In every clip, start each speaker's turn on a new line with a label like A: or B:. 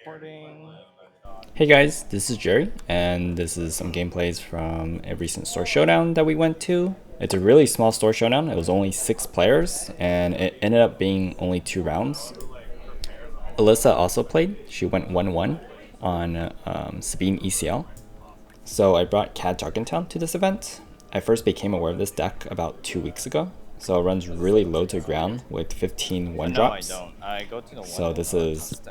A: recording.
B: Hey guys, this is Jerry, and this is some gameplays from a recent store showdown that we went to. It's a really small store showdown. It was only 6 players, and it ended up being only 2 rounds. Alyssa also played. She went 1-1 on Sabine ECL. So I brought Tarkintown to this event. I first became aware of this deck about 2 weeks ago. So it runs really low to ground with 15 1-drops.
A: No, I don't. I go to the one.
B: So this is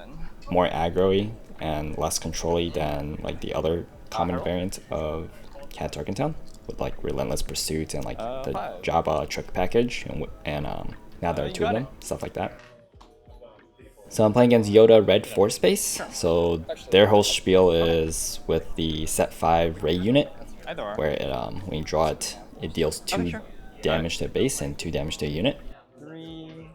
B: more aggro-y and less control-y than like the other common variant of Tarkintown with like Relentless Pursuit and like the Java trick package and now there are 2 of them, stuff like that. So I'm playing against Yoda Red Force Base. So their whole spiel is with the set 5 Ray unit, where it when you draw it, it deals 2 damage to base and 2 damage to a unit.
A: 3.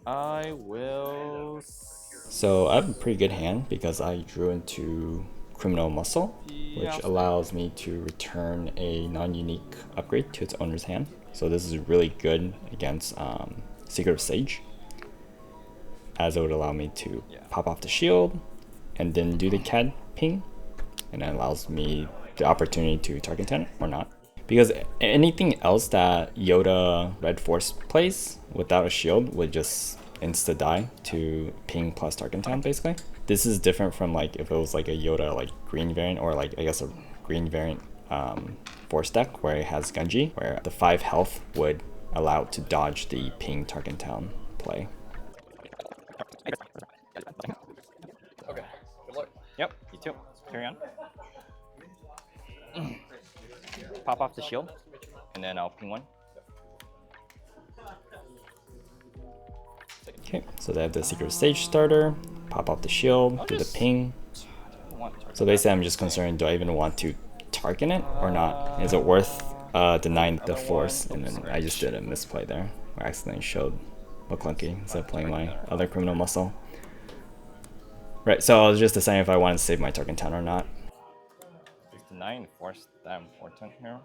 A: I will.
B: So I have a pretty good hand because I drew into Criminal Muscle, which allows me to return a non-unique upgrade to its owner's hand. So this is really good against Secret of Sage, as it would allow me to pop off the shield and then do the CAD ping, and it allows me the opportunity to Tarkintown or not. Because anything else that Yoda Red Force plays without a shield would just insta die to ping plus Tarkintown basically. This is different from like if it was like a Yoda like green variant, or like I guess a green variant force deck where it has Gunji, where the 5 health would allow it to dodge the ping Tarkintown play.
A: Okay, good luck. Yep, you too. Carry on. Pop off the shield, and then I'll ping 1.
B: Okay, so they have the Secret Sage starter, pop off the shield, do the ping. So basically I'm just concerned, do I even want to target it or not? Is it worth denying the force? And then I just did a misplay there, where I accidentally showed McClunky instead of playing my other Criminal Muscle. Right, so I was just deciding if I wanted to save my Tarkintown or not.
A: Is denying force that important here?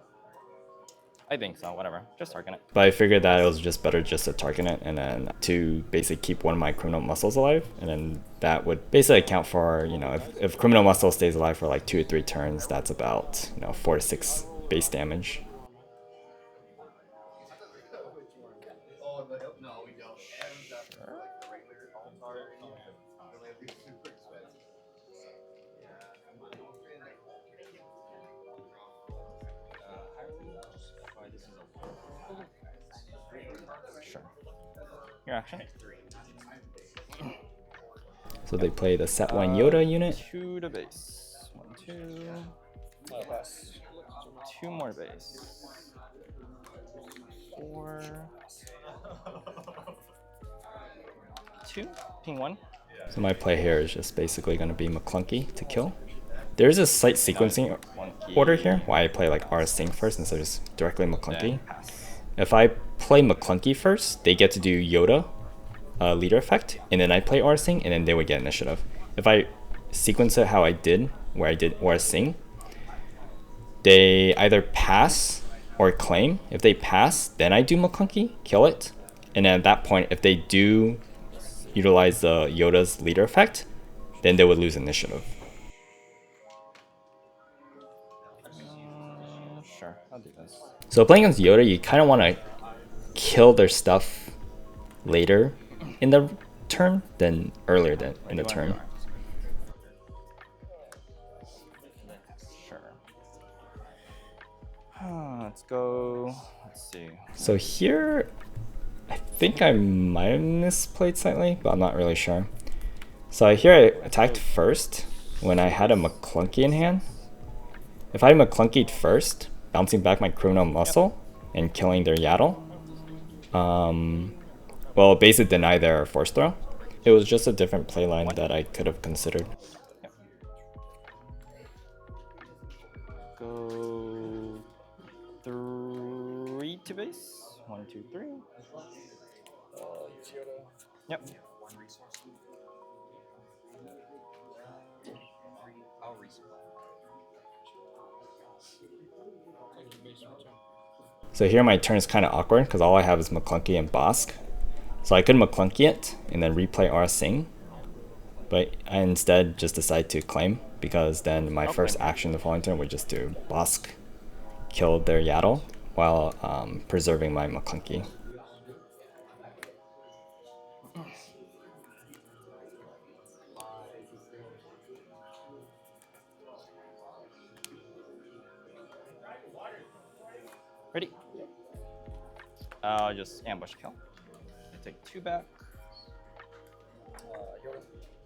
A: I think so, whatever. Just target it.
B: But I figured that it was just better just to target it and then to basically keep one of my Criminal Muscles alive. And then that would basically account for, you know, if Criminal Muscle stays alive for like 2 or 3 turns, that's about, you know, 4 to 6 base damage.
A: Sure. Your action.
B: So they play the set 1 Yoda unit.
A: 2 to base. 1, 2. 2 more base. 4. 2. Ping 1.
B: So my play here is just basically going to be McClunky to kill. There's a slight sequencing order here, why I play like Arsing first instead of just directly McClunky. If I play McClunky first, they get to do Yoda leader effect, and then I play Arsing, and then they would get initiative. If I sequence it how I did, where I did Arsing, they either pass or claim. If they pass, then I do McClunky, kill it, and then at that point, if they do utilize the Yoda's leader effect, then they would lose initiative.
A: Sure, I'll do this.
B: So playing against Yoda, you kind of want to kill their stuff later in the turn than earlier than in the turn.
A: Sure. Let's go. Let's see.
B: So here, I think I might have misplayed slightly, but I'm not really sure. So here I attacked first when I had a McClunky in hand. If I McClunkied first, bouncing back my Criminal Muscle and killing their Yaddle, well, basically deny their force throw. It was just a different playline that I could have considered.
A: Go 3 to base. 1, 2, 3. Yep.
B: So here my turn is kind of awkward because all I have is McClunky and Bosk. So I could McClunky it and then replay Arsing. but I instead just decide to claim, because then my first action the following turn would just do Bosk, kill their Yaddle, while preserving my McClunky.
A: Ready? Just ambush kill. I take 2 back.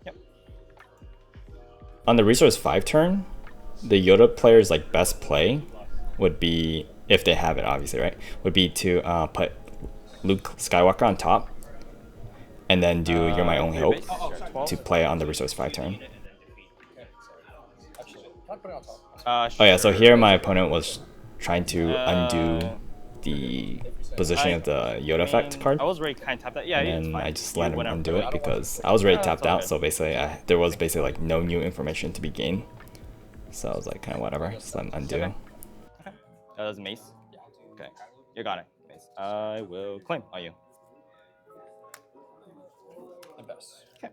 A: Yep.
B: On the resource 5 turn, the Yoda player's like best play would be, if they have it obviously, right, would be to put Luke Skywalker on top, and then do You're My Only Hope to play on the resource 5 turn. Oh yeah, so here my opponent was trying to undo the positioning of the Yoda effect card.
A: I was ready to kind of tap that. Yeah,
B: and then I just let him undo it because I was already tapped out, so basically there was basically like no new information to be gained. So I was like, kind of whatever, just let him undo.
A: Okay. That was Mace? Yeah. Okay, you got it, Mace. I will claim on you.
C: The best.
A: Okay.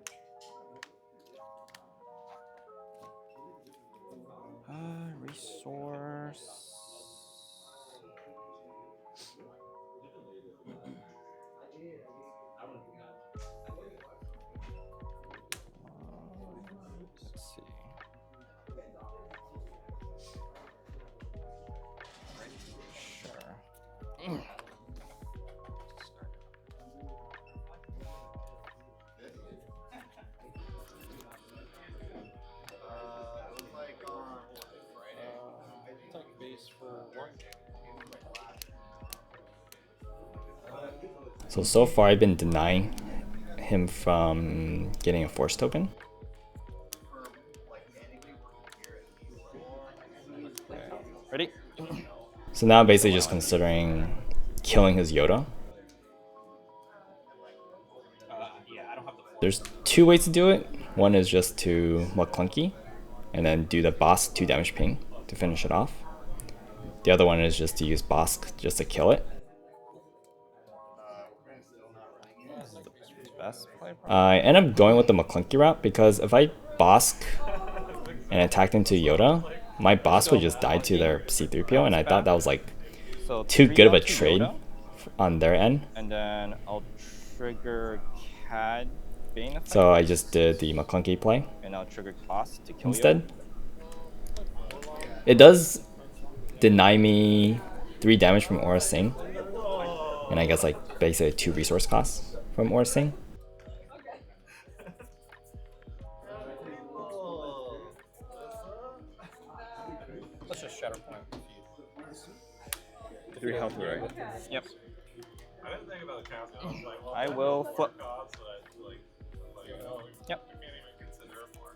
A: Resource. Let's see. Sure.
B: So far I've been denying him from getting a force token.
A: Ready?
B: So now I'm basically just considering killing his Yoda. There's 2 ways to do it. One is just to McClunky and then do the Bosk 2 damage ping to finish it off. The other one is just to use Bosk just to kill it. I end up going with the McClunky route because if I Bosk and attacked into Yoda, my boss would just die to their C-3PO, and I thought that was like too good of a trade on their end.
A: And then I'll trigger CAD Bane effect.
B: So I just did the McClunky play.
A: And I'll trigger Toss to kill
B: instead. It does deny me 3 damage from Aura Sing, and I guess like basically 2 resource costs from Aura Sing.
C: Let's just shatter point.
A: 3 health, right? Yep.
D: I didn't think about the cast. I was like, well,
A: I will flip. Yep.
D: You can't even consider it for I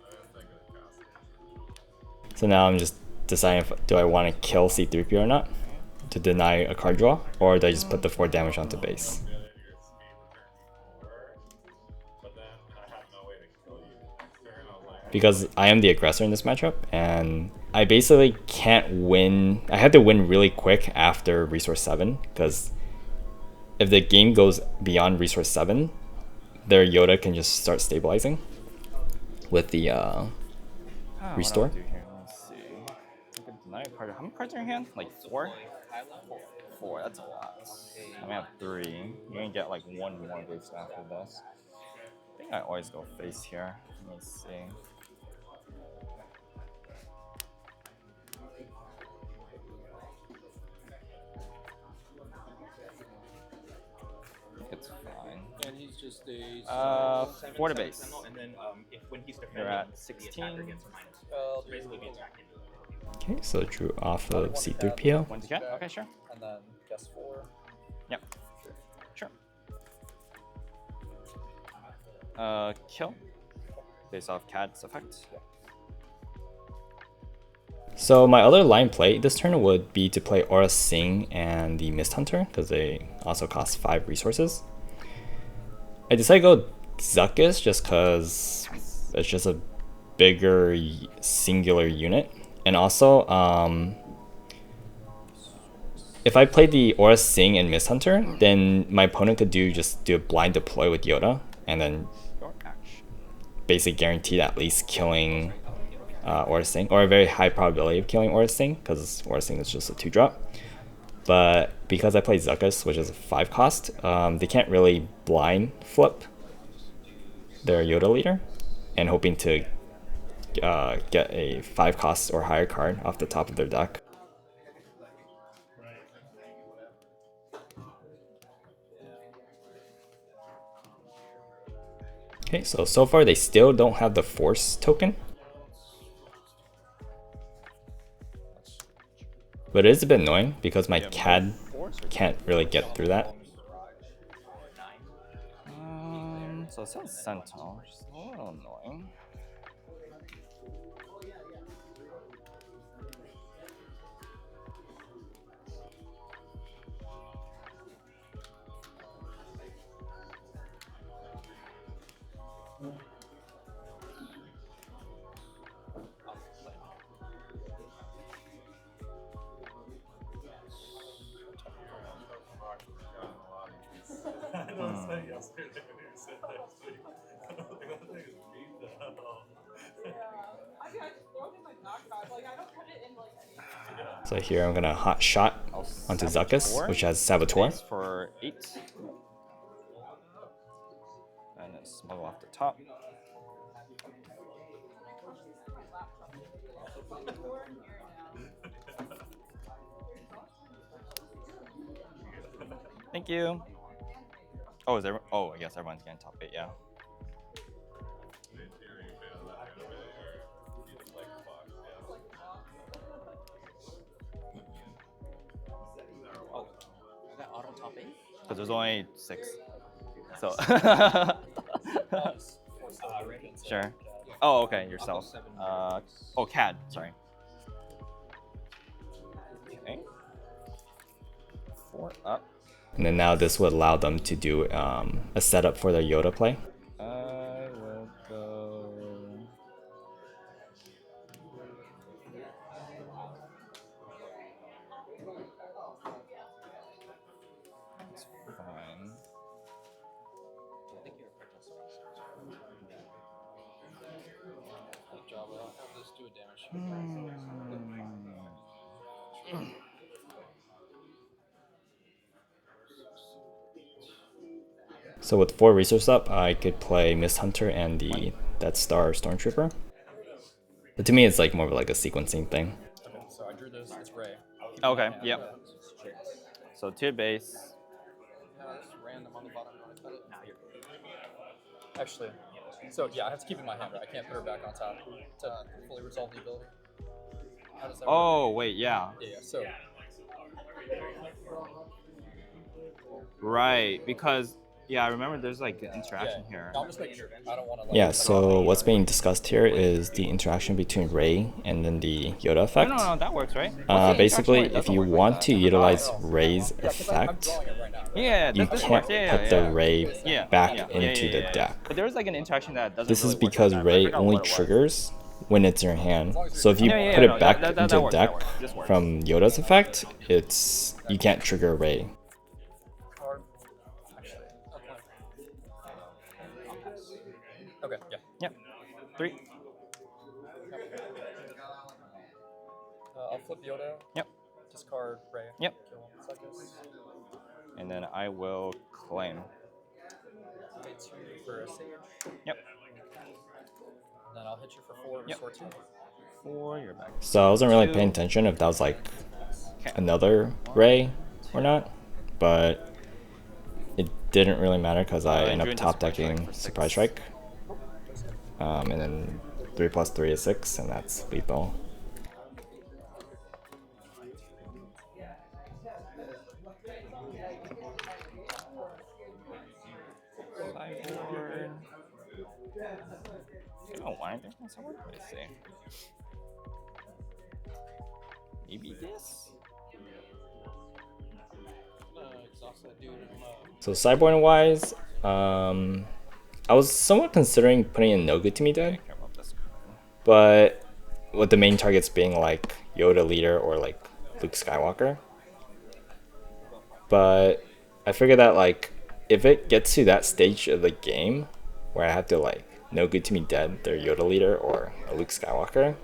D: didn't think of the cast.
B: So now I'm just deciding if do I want to kill C-3PO or not to deny a card draw, or do I just put the 4 damage onto base? Because I am the aggressor in this matchup, and I basically can't win. I have to win really quick after resource 7, because if the game goes beyond resource 7, their Yoda can just start stabilizing with the restore.
A: Let's see. How many cards in your hand? Like 4? 4, that's a lot. I only have 3. You're gonna get like 1 more boost after this. I think I always go face here. Let me see. It's fine.
C: And he's just a
A: 4 to base.
E: And then if when he's defending,
A: You're at
E: the
A: 16.
E: attacker gets a minus.
C: Well,
E: Basically, be attacked into
B: Okay, so drew off of C-3PO.
A: 1 to get? Okay, sure.
C: and then guess 4.
A: Yep. Sure. Kill. Based off CAD's effect.
B: So my other line play this turn would be to play Aura Sing and the Mist Hunter, because they also cost 5 resources. I decided to go Zuckus just because it's just a bigger singular unit. And also, if I played the Aura Sing and Mist Hunter, then my opponent could just do a blind deploy with Yoda, and then basically guaranteed at least killing Aura Sing, or a very high probability of killing Aura Sing, because Aura Sing is just a 2-drop. But because I play Zuckuss, which is a 5 cost, they can't really blind flip their Yoda leader, and hoping to get a 5 cost or higher card off the top of their deck. Okay, so far they still don't have the Force token. But it is a bit annoying because my CAD can't really get through that.
A: So it says Sentinel, which is a little annoying.
B: So here I'm gonna hot shot onto Zuckuss, which has Saboteur.
A: For 8. And then smuggle off the top. Thank you. Oh, is there? Oh, I guess everyone's getting top 8. Yeah.
C: Oh, is that auto top 8?
A: Because there's only 6. So. Sure. Oh, okay. Yourself. Oh, CAD. Sorry. Okay. 4 up.
B: And then now this would allow them to do a setup for their Yoda play.
A: I will go. That's fine.
C: Good job. I'll have this do a damage.
B: So with 4 resources up, I could play Mist Hunter and the Death Star Stormtrooper. But to me, it's like more of like a sequencing thing.
C: Okay, so I drew this. It's Ray.
A: Okay. Yep. So 2 base.
C: It's random on the bottom. You want to cut it? Actually, so yeah, I have to keep it in my hand, right? I can't put her back on top to fully resolve the ability. How does that
A: Oh
C: work?
A: wait, yeah.
C: Yeah, so
A: Right, because yeah, I remember there's like an interaction here.
C: no, I'm just making sure. I don't want to.
B: Yeah, so what's being discussed here is the interaction between Rey and then the Yoda effect.
A: No, that works, right?
B: Basically, if you want to utilize Rey's effect,
A: Yeah,
B: you
A: this
B: can't
A: works. Yeah,
B: put
A: yeah,
B: the Rey
A: yeah.
B: back
A: Yeah,
B: into
A: yeah,
B: the
A: yeah.
B: deck.
A: But there's like an interaction that doesn't.
B: This is
A: really work
B: because
A: like that. I
B: Rey
A: forgot
B: only
A: what it was.
B: triggers when it's in your hand. So if you
A: Yeah,
B: put
A: no,
B: it back
A: that
B: into the
A: works,
B: deck
A: that works. This works.
B: from Yoda's effect, you can't trigger Rey.
C: Okay, yeah.
A: Yep. 3.
C: I'll flip Yoda.
A: Yep.
C: Discard Ray.
A: Yep.
C: Kill him. Suckers.
A: And then I will claim.
C: Pay 2 for a sage.
A: Yep.
C: Then I'll hit you for 4.
A: Yep.
C: Restore 2.
A: 4. You're back.
B: So I wasn't really
A: 2.
B: paying attention if that was like
A: Okay.
B: another Rey or not, but it didn't really matter because I ended
A: drew
B: up
A: into
B: top
A: Surprise Strike
B: decking
A: for 6.
B: Surprise Strike. And then 3 + 3 is 6, and that's lethal.
A: Sideboard. Oh, why aren't there on sideboard? Let's see. Maybe this?
C: Exhaust that dude.
B: So sideboard wise, I was somewhat considering putting in No Good To Me deck,
A: Care about this.
B: but with the main targets being like Yoda leader or like Luke Skywalker. But I figured that like if it gets to that stage of the game where I have to like no good to me dead, their Yoda leader, or a Luke Skywalker,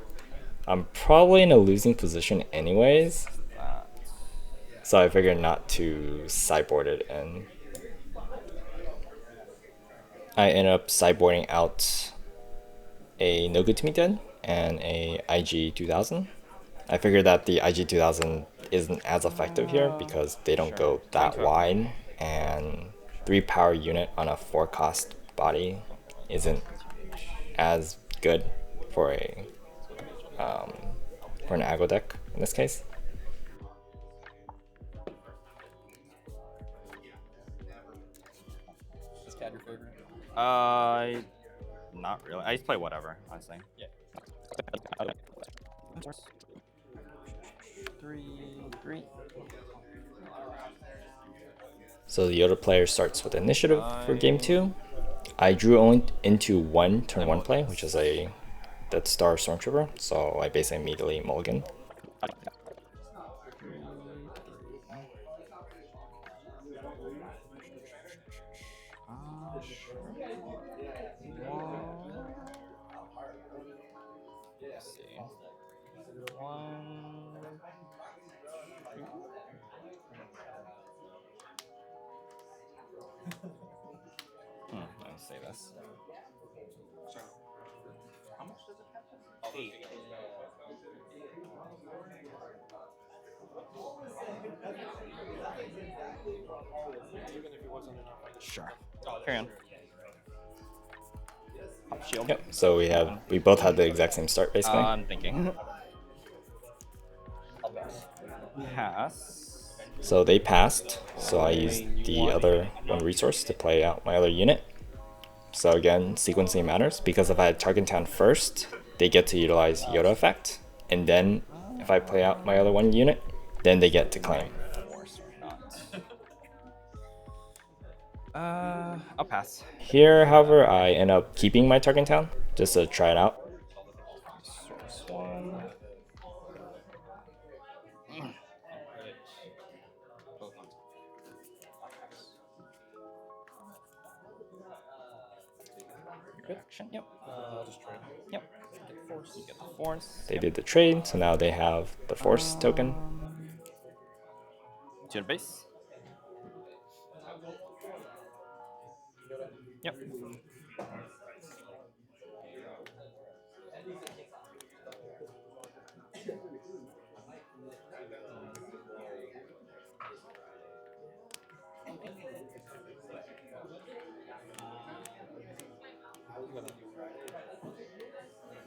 B: I'm probably in a losing position anyways. So I figured not to sideboard it, and I ended up sideboarding out a no good to me dead and a IG 2000. I figured that the IG 2000 isn't as effective here because they don't go that wide, and 3 power unit on a 4 cost body isn't as good for an aggro deck in this case.
C: Is CAD your favorite?
A: Not really. I just play whatever, honestly.
C: Yeah.
A: 3.
B: So the Yoda player starts with initiative for game 2. I drew only into one turn 1 play, which is a Death Star Stormtrooper, so I basically immediately mulligan.
A: Let's see. 1, 2. Let me say this.
E: How much does it have? 8.
A: Sure. Carry on. Pop shield.
B: Yep. So we both had the exact same start basically.
A: I'm thinking. Pass.
B: So they passed, so I used the other 1 resource to play out my other unit. So again, sequencing matters, because if I had Tarkintown first, they get to utilize Yoda effect, and then if I play out my other 1 unit, then they get to claim.
A: Force or not. I'll pass.
B: Here, however, I end up keeping my Tarkintown just to try it out.
A: Source 1. Action. Yep.
C: I'll just trade.
A: Yep. You get the force.
B: They did the trade, so now they have the force token.
A: To the base. Yep.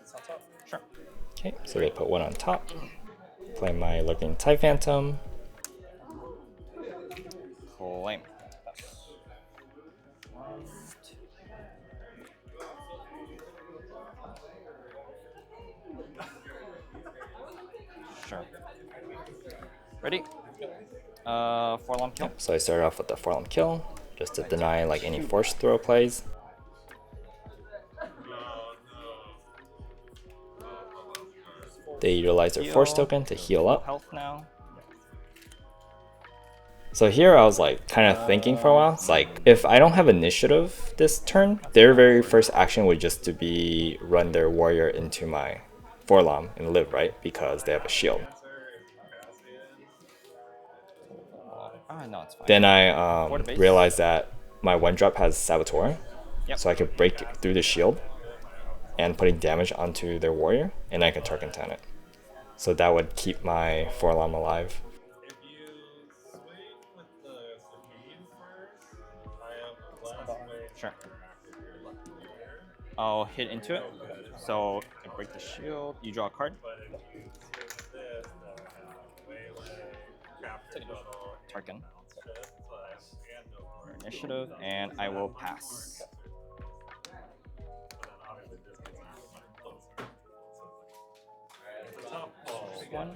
C: It's on top.
A: Sure.
B: Okay, so they put 1 on top. Play my Lurking TIE Phantom.
A: Claim. Sure. Ready? 4-lump kill.
B: So I started off with the 4-lump kill, just to deny like any force throw plays. They utilize their force token to heal up.
A: Health now.
B: So here I was like kind of thinking for a while. It's like, if I don't have initiative this turn, their very first action would just to be run their warrior into my 4-lom and live, right? Because they have a shield.
A: No, it's fine.
B: Then I realized that my 1-drop has Saboteur,
A: Yep.
B: so I could break through the shield and putting damage onto their warrior, and I could Tarkintown it. So that would keep my 4-lom alive.
D: If you swing with the Supreme first, I have a last way.
A: Sure. I'll hit into it. So I break the shield. You draw a card.
D: But if you swing this, then Waylay, Captain Tunnel,
A: Tarkin.
D: Shift Slash, and no more.
A: Initiative, and I will pass.
D: But then obviously this gets much closer. So it's a tough call.
A: One.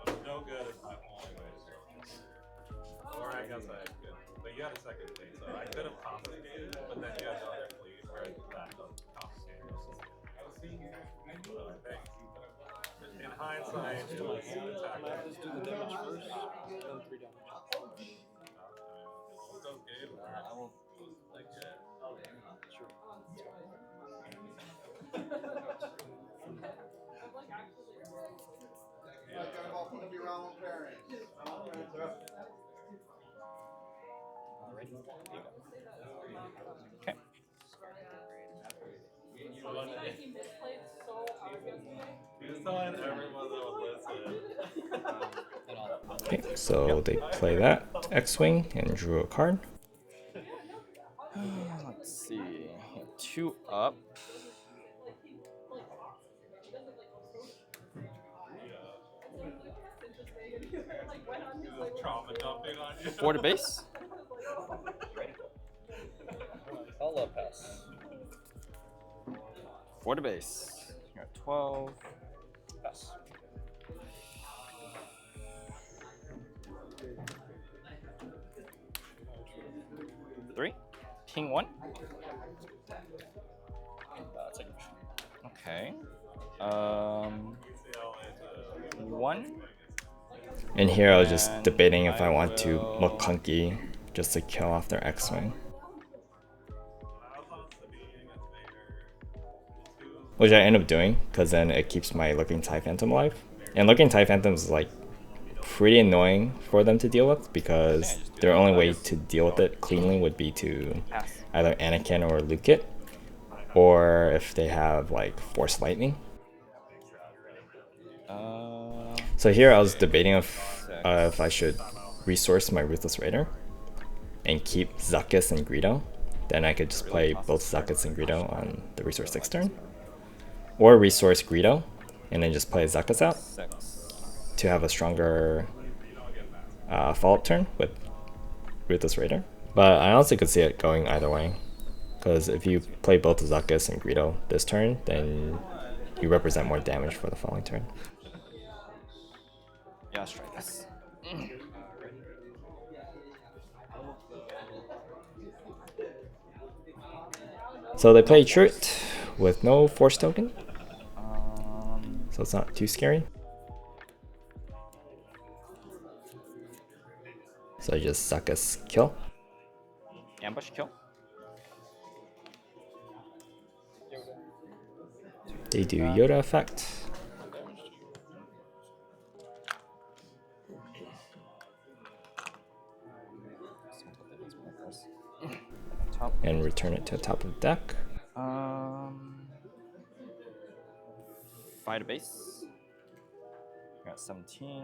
D: But no good is my only way to go. Or I guess I could. But you had a second fleet, so I could have confiscated, but then you had another fleet where that doesn't confiscate. In hindsight, it was attack.
C: Just do the damage first, then 3 damage.
D: Those games
E: I will.
A: Alright. Okay.
D: He was telling everyone that would listen.
B: Okay, so they play that X-Wing and drew a card.
A: Let's see. 2 up.
D: Trauma dumping on you.
A: 4 to base.
C: I'll pass.
A: 4 to base. You're at 12.
C: Pass.
A: Three. King 1.
C: Take it.
A: Okay. 1.
B: And here I was just
A: And
B: debating if I
A: I
B: want to
A: will-
B: look clunky just to kill off their X-Wing. Which I end up doing, because then it keeps my Looking TIE Phantom alive. And Looking TIE Phantom is like pretty annoying for them to deal with, because their only way to deal with it cleanly would be to
A: Pass.
B: either Anakin or Luke it, or if they have like Force Lightning. So here I was debating if I should resource my Ruthless Raider and keep Zuckuss and Greedo. Then I could just play both Zuckuss and Greedo on the resource 6 turn. Or resource Greedo and then just play Zuckuss out
A: 6.
B: to have a stronger follow-up turn with Ruthless Raider. But I honestly could see it going either way. Because if you play both Zuckuss and Greedo this turn, then you represent more damage for the following turn.
A: Yeah, let's try this.
B: So they play Truth with no Force token. So it's not too scary. So I just Zuckuss kill.
A: Ambush kill.
B: They do Yoda effect.
A: Top.
B: And return it to the top of the deck.
A: 5 to base. Got 17.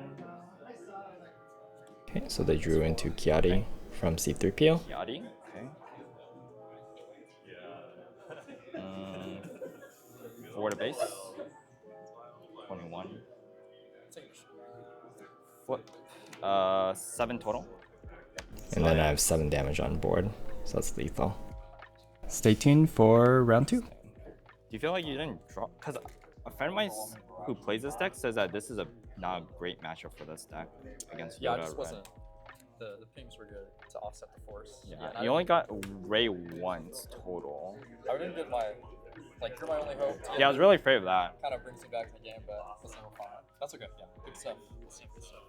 B: Okay, so they drew into Kiadi from C3PO.
A: Yachty. Okay. 4 to base. 21. Flip. 7 total.
B: And then I have 7 damage on board, so that's lethal. Stay tuned for round 2.
A: Do you feel like you didn't draw? Because a friend of mine who plays this deck says that this is not a great matchup for this deck against Yoda.
C: Yeah, it just
A: Red.
C: wasn't. The pings were good to offset the force.
A: Yeah, you only got Ray once total.
C: I didn't get my, like, you're my only hope.
A: Yeah, I was really afraid of that.
C: Kind of brings me back in the game, but it was never fun. That's okay. Yeah, good stuff. Good stuff.